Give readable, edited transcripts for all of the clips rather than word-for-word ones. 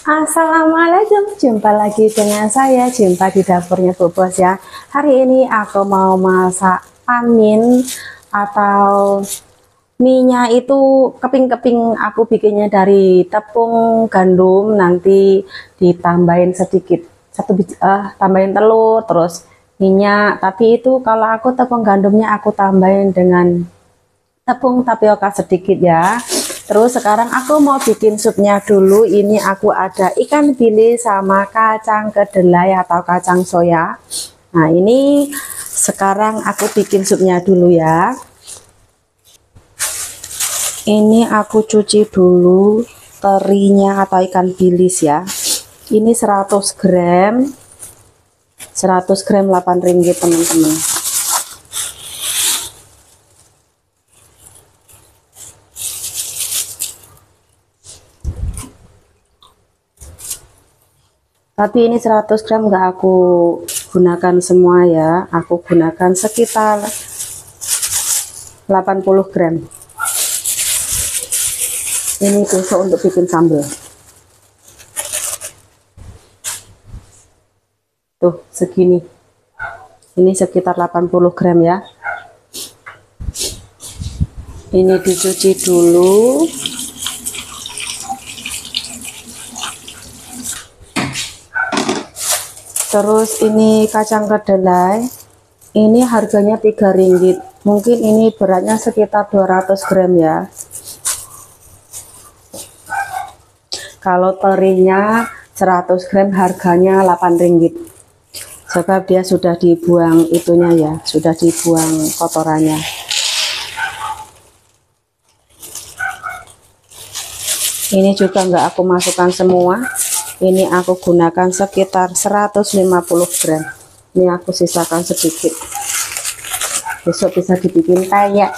Assalamualaikum, jumpa lagi dengan saya, jumpa di dapurnya Bu Bos ya. Hari ini aku mau masak pamin atau mie-nya itu keping-keping, aku bikinnya dari tepung gandum, nanti ditambahin sedikit tambahin telur, terus minyak. Tapi itu kalau aku tepung gandumnya aku tambahin dengan tepung tapioka sedikit ya. Terus sekarang aku mau bikin supnya dulu. Ini aku ada ikan bilis sama kacang kedelai atau kacang soya. Nah ini sekarang aku bikin supnya dulu ya. Ini aku cuci dulu terinya atau ikan bilis ya. Ini 100 gram 100 gram 8 ringgit teman-teman. Tapi ini 100 gram nggak aku gunakan semua ya, aku gunakan sekitar 80 gram. Ini besok untuk bikin sambal. Tuh segini. Ini sekitar 80 gram ya. Ini dicuci dulu. Terus ini kacang kedelai, ini harganya 3 ringgit, mungkin ini beratnya sekitar 200 gram ya. Kalau terinya 100 gram harganya 8 ringgit, sebab dia sudah dibuang itunya ya, sudah dibuang kotorannya. Ini juga enggak aku masukkan semua. Ini aku gunakan sekitar 150 gram. Ini aku sisakan sedikit. Besok bisa dibikin kayak.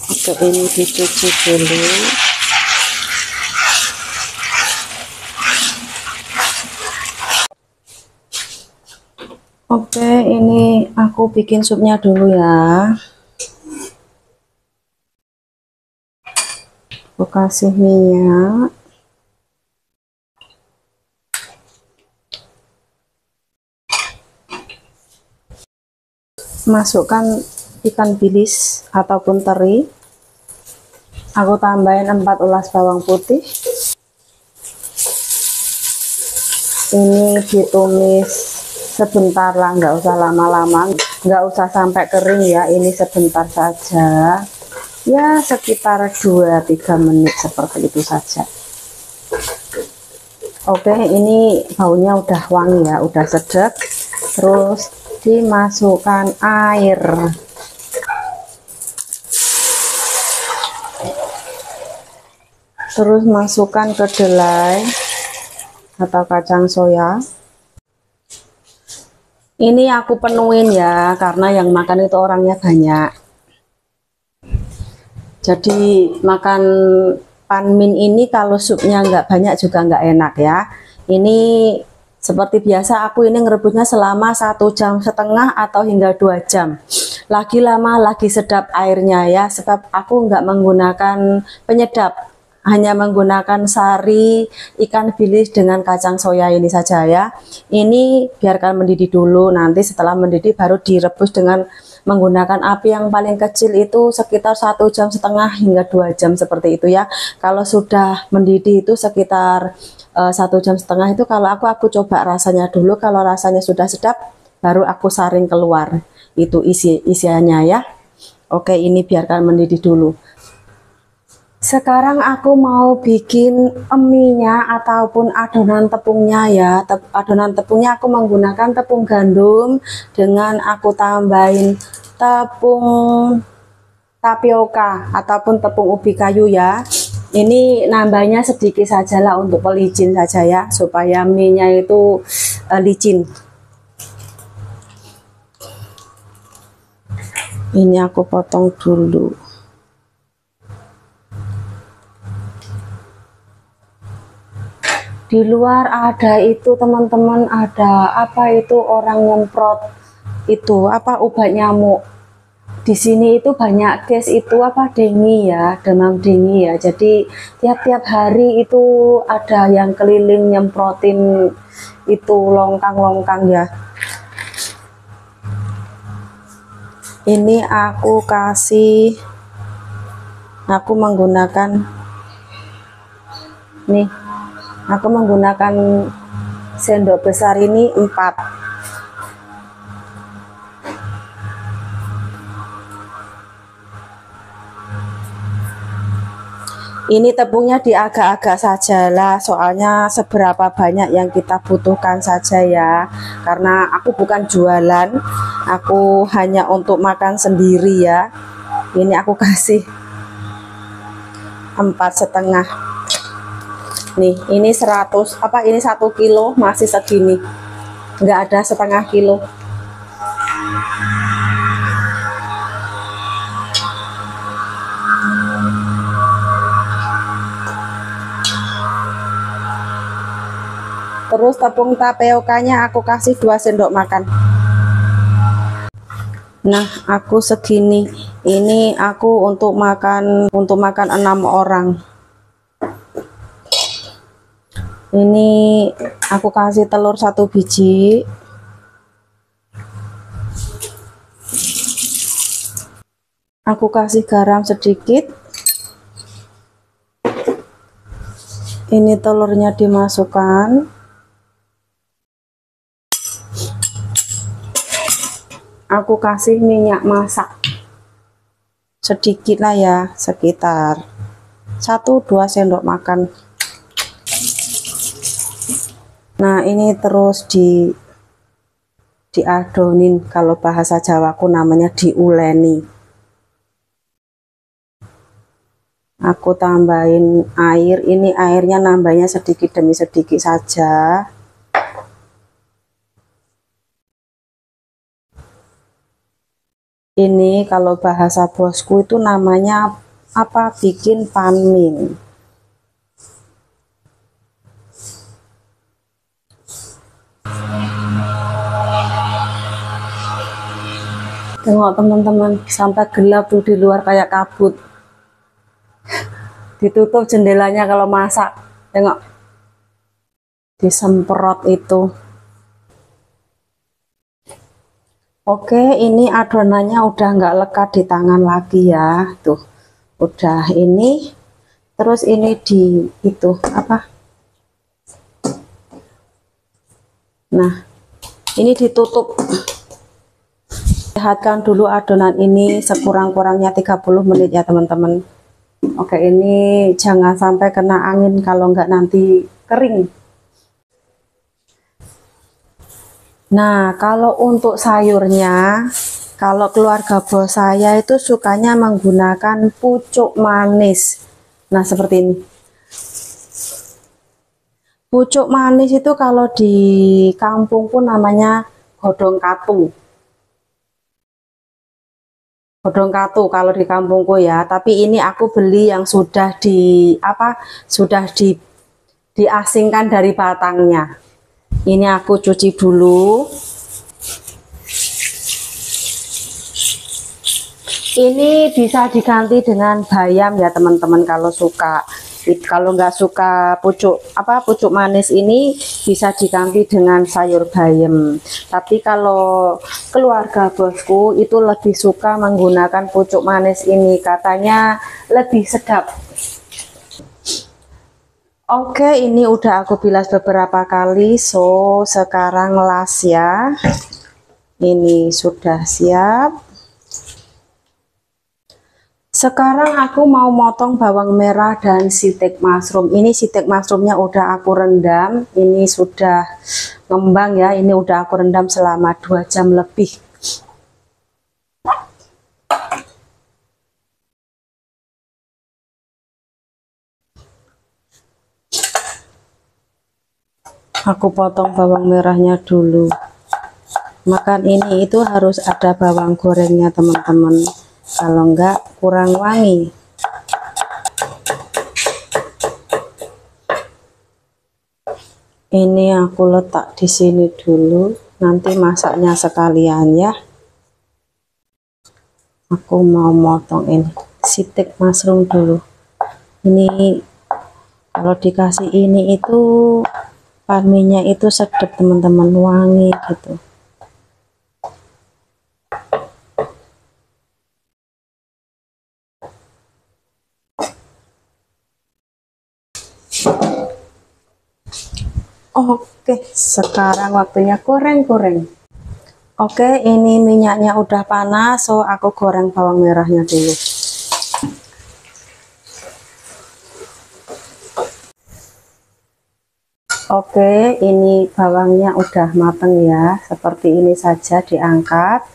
Oke, ini dicuci dulu. Oke, ini aku bikin supnya dulu ya. Aku kasih minyak, masukkan ikan bilis ataupun teri, aku tambahin 4 ulas bawang putih. Ini ditumis sebentar lah, nggak usah lama-lama, nggak usah sampai kering ya, ini sebentar saja ya, sekitar 2-3 menit seperti itu saja. Oke, ini baunya udah wangi ya, udah sedap. Terus dimasukkan air, terus masukkan kedelai atau kacang soya. Ini aku penuhin ya, karena yang makan itu orangnya banyak. Jadi makan panmin ini kalau supnya nggak banyak juga nggak enak ya. Ini seperti biasa aku ini ngerebusnya selama 1,5 jam atau hingga 2 jam. Lagi lama lagi sedap airnya ya, sebab aku nggak menggunakan penyedap, hanya menggunakan sari ikan bilis dengan kacang soya ini saja ya. Ini biarkan mendidih dulu, nanti setelah mendidih baru direbus dengan menggunakan api yang paling kecil itu sekitar 1,5 jam hingga 2 jam seperti itu ya. Kalau sudah mendidih itu sekitar 1,5 jam itu, kalau aku coba rasanya dulu, kalau rasanya sudah sedap baru aku saring keluar itu isiannya ya. Oke, ini biarkan mendidih dulu. Sekarang aku mau bikin mie-nya ataupun adonan tepungnya ya. Adonan tepungnya aku menggunakan tepung gandum dengan aku tambahin tepung tapioka ataupun tepung ubi kayu ya. Ini nambahnya sedikit sajalah untuk pelicin saja ya, supaya mie-nya itu licin. Ini aku potong dulu. Di luar ada itu teman-teman, ada apa itu, orang nyemprot itu apa, obat nyamuk. di sini itu banyak case itu apa dengi ya, demam dengi ya. Jadi tiap-tiap hari itu ada yang keliling nyemprotin itu longkang-longkang ya. Ini aku menggunakan nih, aku menggunakan sendok besar ini 4. Ini tepungnya diagak-agak saja lah, soalnya seberapa banyak yang kita butuhkan saja ya. Karena aku bukan jualan, aku hanya untuk makan sendiri ya. Ini aku kasih 4,5. Nih, ini 100 apa ini 1 kilo masih segini, nggak ada setengah kilo. Terus tepung tapiokanya aku kasih 2 sendok makan. Nah, aku segini. Ini aku untuk makan 6 orang. Ini aku kasih telur 1 biji. Aku kasih garam sedikit. Ini telurnya dimasukkan. Aku kasih minyak masak sedikit lah ya, sekitar 1-2 sendok makan. Nah, ini terus diadonin, kalau bahasa Jawaku namanya diuleni. Aku tambahin air, ini airnya nambahnya sedikit demi sedikit saja. Ini kalau bahasa bosku itu namanya apa, bikin panmin. Tengok teman-teman, sampai gelap tuh di luar kayak kabut. Ditutup jendelanya kalau masak. Tengok, disemprot itu. Oke, ini adonannya udah nggak lekat di tangan lagi ya, tuh udah ini. Terus ini di itu apa, nah ini ditutup. Lihatkan dulu adonan ini sekurang-kurangnya 30 menit ya teman-teman. Oke, ini jangan sampai kena angin, kalau nggak nanti kering. Nah, kalau untuk sayurnya, kalau keluarga bos saya itu sukanya menggunakan pucuk manis. Nah, seperti ini. Pucuk manis itu kalau di kampung pun namanya godong katu. Godong katu kalau di kampungku ya, tapi ini aku beli yang sudah diasingkan dari batangnya. Ini aku cuci dulu. Ini bisa diganti dengan bayam ya teman-teman kalau suka. Kalau nggak suka pucuk manis ini bisa diganti dengan sayur bayam. Tapi kalau keluarga bosku itu lebih suka menggunakan pucuk manis ini, katanya lebih sedap. Oke, ini udah aku bilas beberapa kali, so sekarang las ya. Ini sudah siap. Sekarang aku mau motong bawang merah dan sitek mushroom. Ini sitek mushroomnya udah aku rendam, ini sudah ngembang ya, ini udah aku rendam selama 2 jam lebih. Aku potong bawang merahnya dulu. Makan ini itu harus ada bawang gorengnya teman-teman, kalau enggak kurang wangi. Ini aku letak di sini dulu, nanti masaknya sekalian ya. Aku mau motong ini stik mushroom dulu. Ini kalau dikasih ini itu panminnya itu sedap teman-teman, wangi gitu. Oke, sekarang waktunya goreng-goreng. Oke, ini minyaknya udah panas, so aku goreng bawang merahnya dulu. Oke, ini bawangnya udah mateng ya, seperti ini saja diangkat.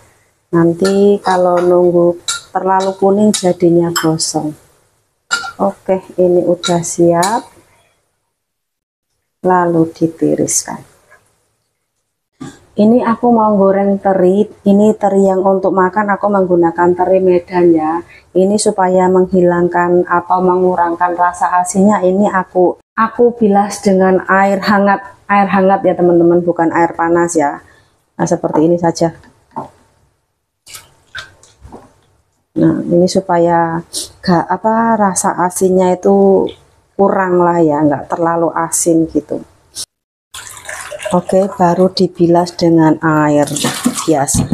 Nanti kalau nunggu terlalu kuning jadinya gosong. Oke, ini udah siap, lalu ditiriskan. Ini aku mau goreng teri. Ini teri yang untuk makan aku menggunakan teri Medan ya. Ini supaya menghilangkan atau mengurangkan rasa asinnya. Ini aku bilas dengan air hangat ya teman-teman, bukan air panas ya. Nah, seperti ini saja. Nah, ini supaya rasa asinnya itu kurang lah ya, nggak terlalu asin gitu. Oke, baru dibilas dengan air biasa.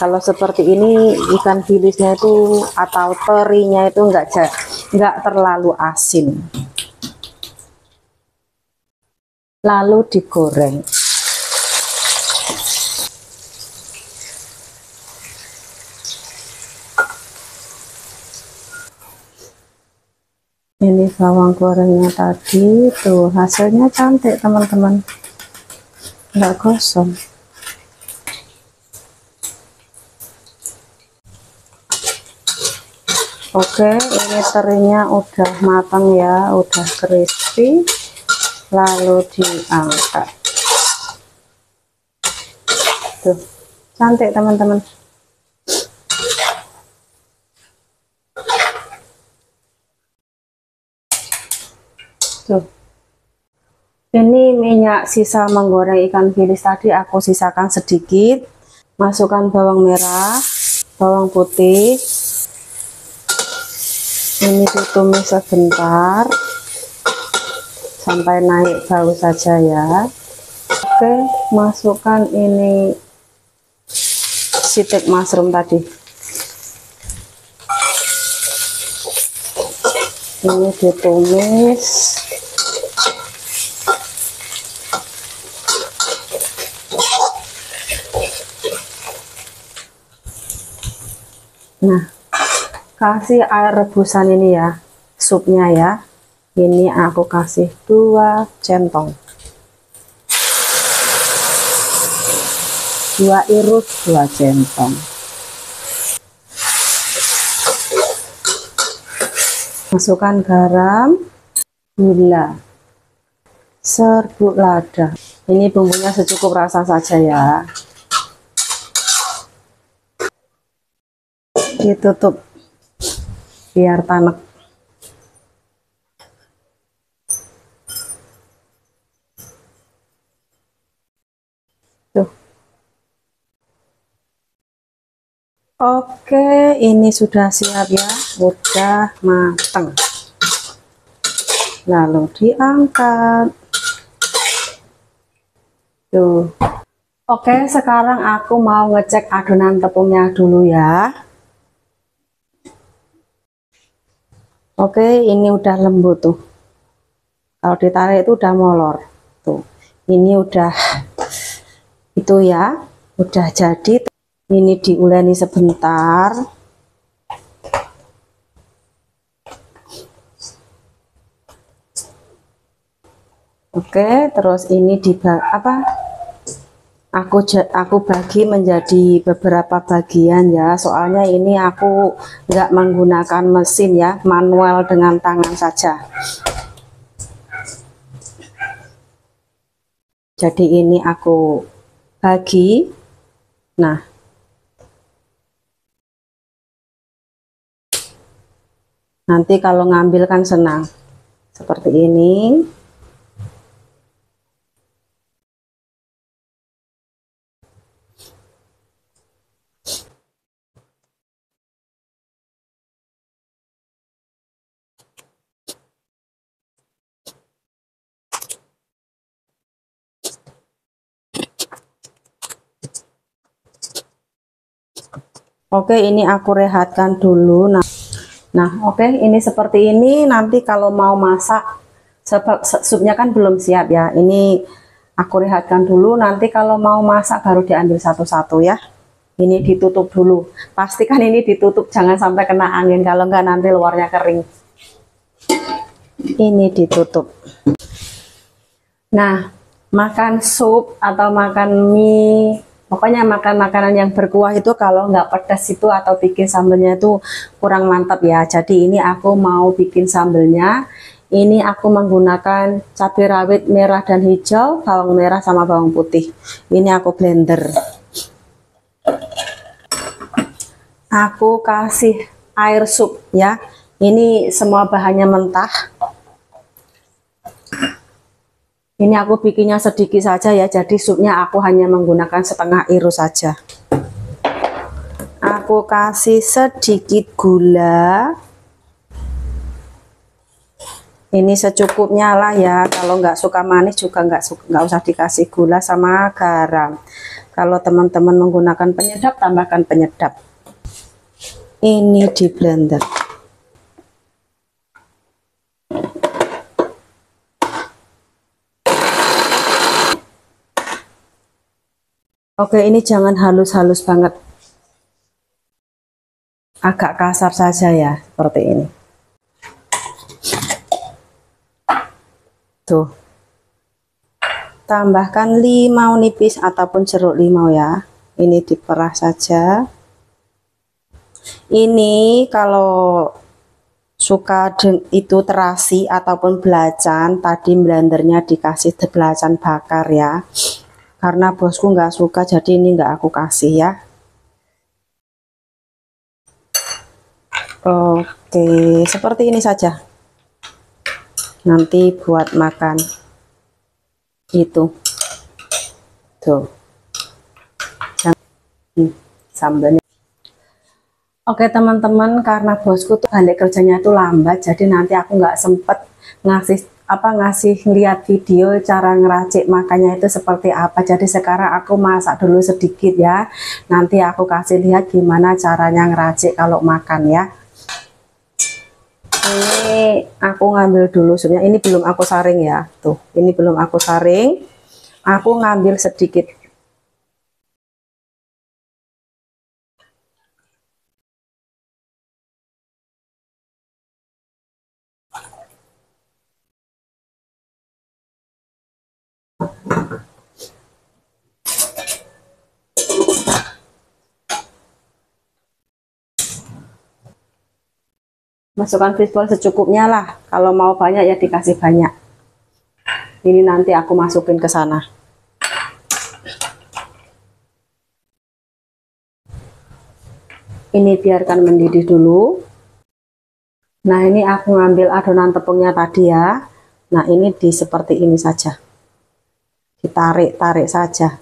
Kalau seperti ini ikan bilisnya itu atau terinya itu nggak terlalu asin. Lalu digoreng. Ini bawang gorengnya tadi tuh, hasilnya cantik teman-teman, nggak gosong. Oke, ini terinya udah matang ya, udah crispy. Lalu diangkat. Tuh, cantik teman-teman. Tuh. Ini minyak sisa menggoreng ikan bilis tadi aku sisakan sedikit. Masukkan bawang merah, bawang putih. Ini ditumis sebentar sampai naik bau saja ya. Oke, masukkan ini stik mushroom tadi. Ini ditumis. Nah, kasih air rebusan ini ya, supnya ya. Ini aku kasih 2 centong. 2 irus, 2 centong. Masukkan garam, gula, serbuk lada. Ini bumbunya secukup rasa saja ya. Ditutup biar tanek. Tuh. Oke, ini sudah siap ya, udah matang. Lalu diangkat. Tuh. Oke, sekarang aku mau ngecek adonan tepungnya dulu ya. Oke, ini udah lembut tuh. Kalau ditarik itu udah molor. Tuh. Ini udah itu ya, udah jadi. Ini diuleni sebentar. Oke, terus ini aku bagi menjadi beberapa bagian ya, soalnya ini aku nggak menggunakan mesin ya, manual dengan tangan saja. Jadi ini aku bagi. Nah, nanti kalau ngambil kan senang seperti ini. Oke, ini aku rehatkan dulu. Nah, oke, ini seperti ini. Nanti kalau mau masak, sebab supnya kan belum siap ya. Ini aku rehatkan dulu. Nanti kalau mau masak baru diambil satu-satu ya. Ini ditutup dulu. Pastikan ini ditutup, jangan sampai kena angin. Kalau enggak nanti luarnya kering. Ini ditutup. Nah, makan sup atau makan mie, pokoknya makan makanan yang berkuah itu kalau nggak pedas itu atau bikin sambelnya itu kurang mantap ya. Jadi ini aku mau bikin sambelnya. Ini aku menggunakan cabai rawit merah dan hijau, bawang merah sama bawang putih. Ini aku blender. Aku kasih air sup ya. Ini semua bahannya mentah. Ini aku bikinnya sedikit saja ya, jadi supnya aku hanya menggunakan setengah irus saja. Aku kasih sedikit gula. Ini secukupnya lah ya, kalau nggak suka manis juga nggak usah dikasih gula, sama garam. Kalau teman-teman menggunakan penyedap, tambahkan penyedap. Ini di blender. Oke, ini jangan halus-halus banget. Agak kasar saja ya, seperti ini. Tuh. Tambahkan limau nipis ataupun jeruk limau ya. Ini diperah saja. Ini kalau suka itu terasi ataupun belacan, tadi blendernya dikasih belacan bakar ya. Karena bosku nggak suka, jadi ini nggak aku kasih ya. Oke, seperti ini saja. Nanti buat makan itu. Tuh. Sambelnya. Oke teman-teman, karena bosku tuh balik kerjanya itu lambat, jadi nanti aku nggak sempet ngasih lihat video cara ngeracik makannya itu seperti apa. Jadi sekarang aku masak dulu sedikit ya, nanti aku kasih lihat gimana caranya ngeracik kalau makan ya. Ini aku ngambil dulu supnya, ini belum aku saring ya, tuh ini belum aku saring, aku ngambil sedikit. Masukkan fishball secukupnya lah, kalau mau banyak ya dikasih banyak. Ini nanti aku masukin ke sana. Ini biarkan mendidih dulu. Nah ini aku ngambil adonan tepungnya tadi ya. Nah ini seperti ini saja, ditarik-tarik saja.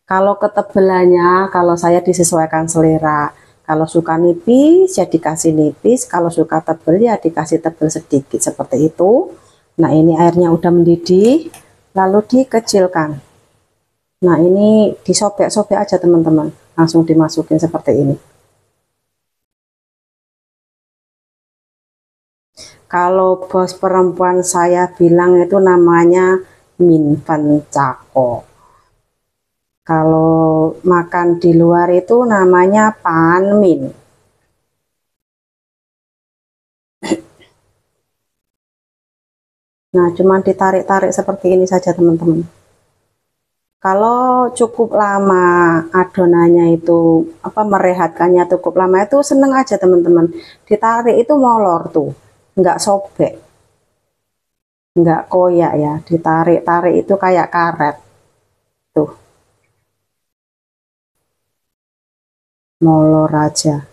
Kalau ketebalannya, kalau saya disesuaikan selera. Kalau suka nipis ya dikasih nipis, kalau suka tebal ya dikasih tebal sedikit seperti itu. Nah ini airnya udah mendidih, lalu dikecilkan. Nah ini disobek-sobek aja teman-teman, langsung dimasukin seperti ini. Kalau bos perempuan saya bilang itu namanya minvan cako. Kalau makan di luar itu namanya panmin. Nah, cuman ditarik-tarik seperti ini saja teman-teman. Kalau cukup lama adonannya itu merehatkannya cukup lama itu seneng aja teman-teman. Ditarik itu molor tuh, nggak sobek, nggak koyak ya. Ditarik-tarik itu kayak karet tuh, molor aja.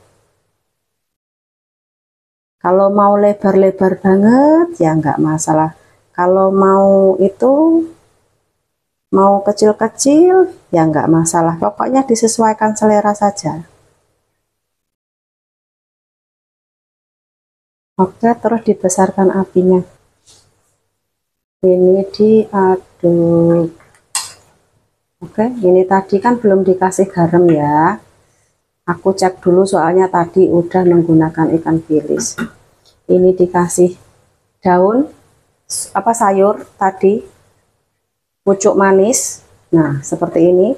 Kalau mau lebar-lebar banget ya nggak masalah. Kalau mau kecil-kecil ya nggak masalah. Pokoknya disesuaikan selera saja. Oke, terus dibesarkan apinya. Ini diaduk. Oke, ini tadi kan belum dikasih garam ya. Aku cek dulu soalnya tadi udah menggunakan ikan bilis. Ini dikasih daun apa sayur tadi, pucuk manis. Nah, seperti ini.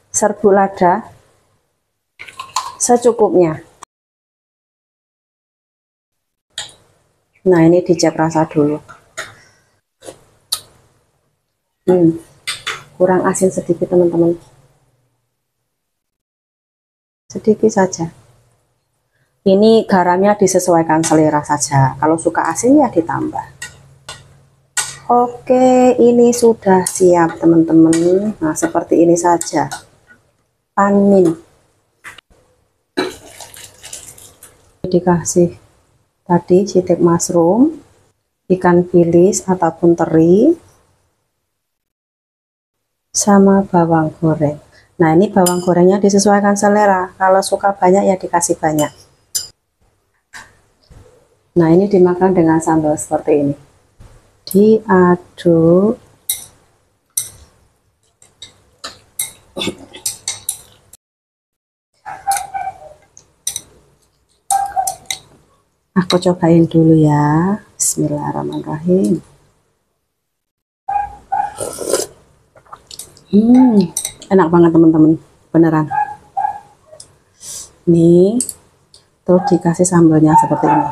Serbuk lada secukupnya. Nah, ini dicek rasa dulu. Kurang asin sedikit teman-teman. Sedikit saja. Ini garamnya disesuaikan selera saja. Kalau suka asin ya ditambah. Oke, ini sudah siap teman-teman. Nah, seperti ini saja. Panmin. Dikasih tadi sidik mushroom, ikan bilis ataupun teri, sama bawang goreng. Nah, ini bawang gorengnya disesuaikan selera. Kalau suka banyak ya dikasih banyak. Nah, ini dimakan dengan sambal seperti ini. Diaduk. Aku cobain dulu ya. Bismillahirrahmanirrahim. Enak banget teman-teman, beneran. Nih, terus dikasih sambalnya seperti ini.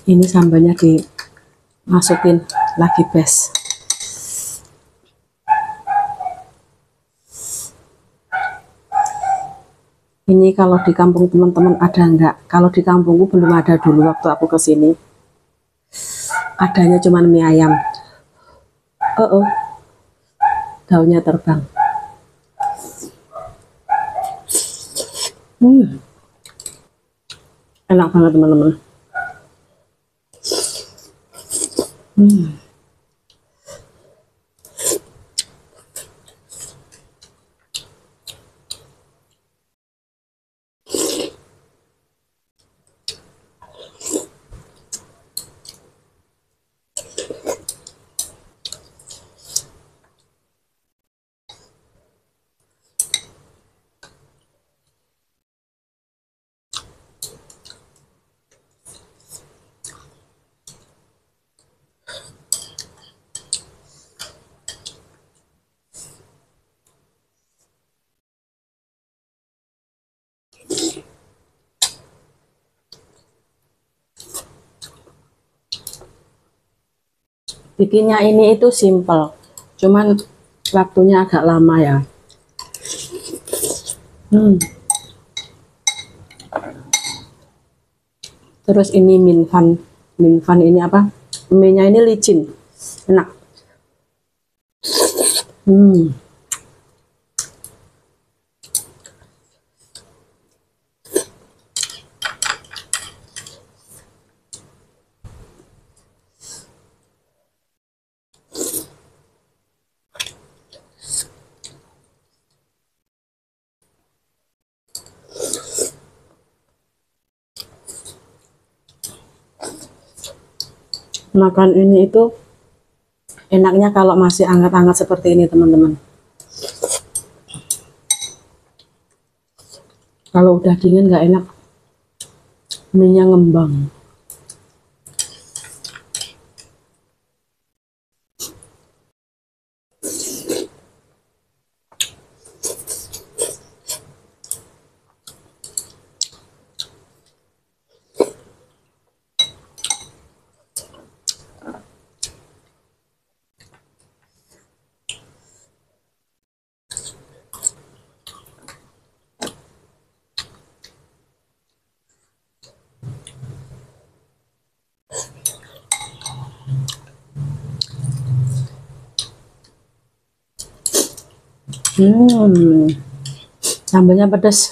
Ini sambalnya dimasukin lagi bes. Ini kalau di kampung teman-teman ada enggak? Kalau di kampungku belum ada dulu waktu aku kesini. Adanya cuman mie ayam. Daunnya terbang. Enak banget teman-teman. Bikinnya ini itu simple, cuman waktunya agak lama ya. Terus ini minvan ini apa? Mie-nya ini licin, enak. Makan ini itu enaknya kalau masih hangat-hangat seperti ini teman-teman. Kalau udah dingin nggak enak, mie-nya ngembang. Sambalnya pedas.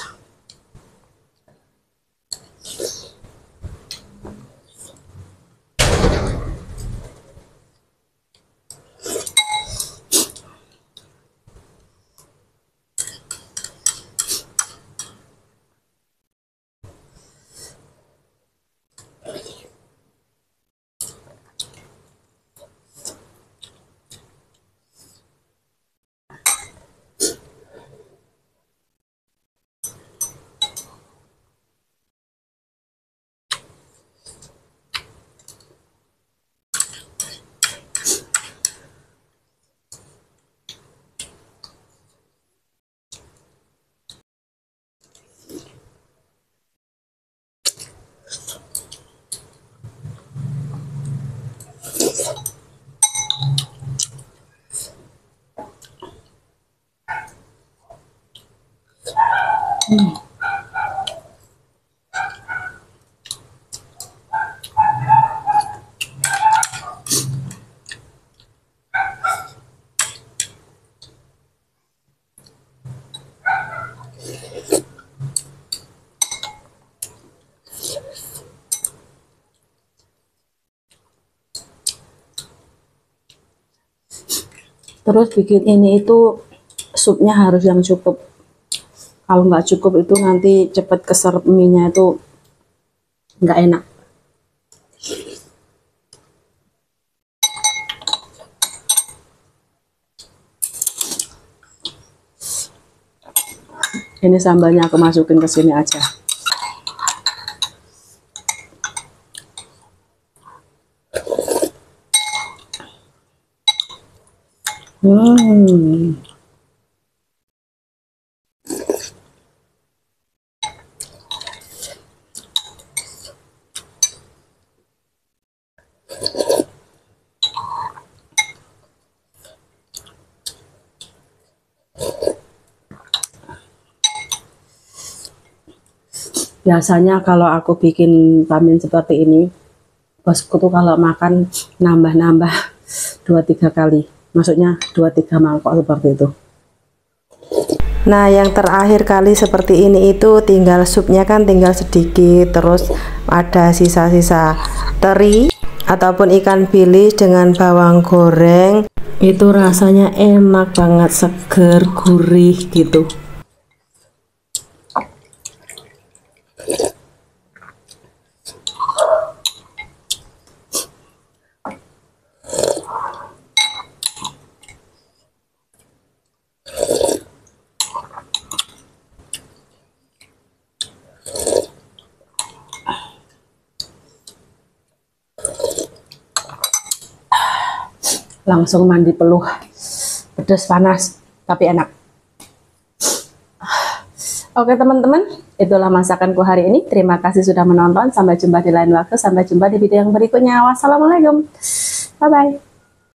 Terus bikin ini itu supnya harus yang cukup. Kalau nggak cukup itu nanti cepet keserap mie-nya, itu nggak enak. Ini sambalnya aku masukin ke sini aja. Biasanya kalau aku bikin pamin seperti ini, bosku tuh kalau makan nambah-nambah 2-3 kali. Maksudnya 2-3 mangkok seperti itu. Nah, yang terakhir kali seperti ini itu tinggal supnya kan tinggal sedikit, terus ada sisa-sisa teri ataupun ikan bilis dengan bawang goreng. Itu rasanya enak banget, seger, gurih gitu. Langsung mandi peluh, pedas panas tapi enak. Oke teman-teman, itulah masakanku hari ini. Terima kasih sudah menonton. Sampai jumpa di lain waktu. Sampai jumpa di video yang berikutnya. Wassalamualaikum. Bye bye.